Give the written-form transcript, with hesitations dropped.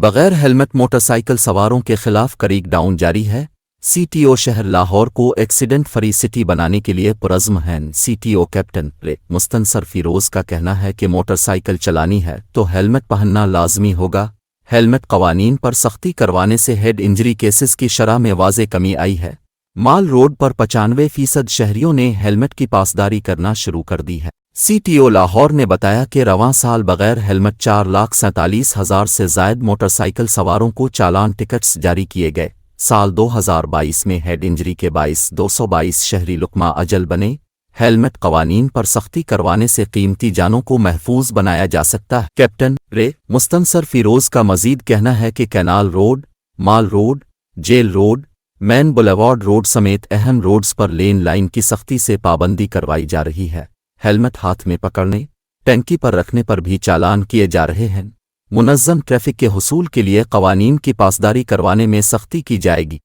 बगैर helmet motorcycle सवारों के खिलाफ क्रैकडाउन जारी है। सीटीओ शहर लाहौर को एक्सीडेंट फ्री सिटी बनाने के लिए पुरज़्म हैं। सीटीओ कैप्टन मुस्तनसर फिरोज का कहना है कि मोटरसाइकिल चलानी है तो हेलमेट पहनना लाजमी होगा। हेलमेट कवानीन पर सख्ती करवाने से हेड इंजरी केसेस की शरह में वाज़े कमी आई है। माल रोड पर 95% शहरियों ने हेलमेट की पासदारी करना शुरू कर दी है। सीटीओ लाहौर ने बताया कि रवां साल बगैर हेलमेट 4,47,000 से ज़ायद मोटरसाइकिल सवारों को चालान टिकट्स जारी किए गए। साल 2022 में हेड इंजरी के बाइस 222 शहरी लुकमा अजल बने। हेलमेट कवानीन पर सख्ती करवाने से कीमती जानों को महफूज बनाया जा सकता है। कैप्टन मुस्तनसर फिरोज का मजीद कहना है कि canal road, mall road, jail road, main boulevard road समेत अहम रोड्स पर लेन लाइन की सख्ती से पाबंदी करवाई जा रही है। हेलमेट हाथ में पकड़ने, टंकी पर रखने पर भी चालान किए जा रहे हैं। मुनज़्ज़म ट्रैफिक के हुसूल के लिए कवानीन की पासदारी करवाने में सख्ती की जाएगी।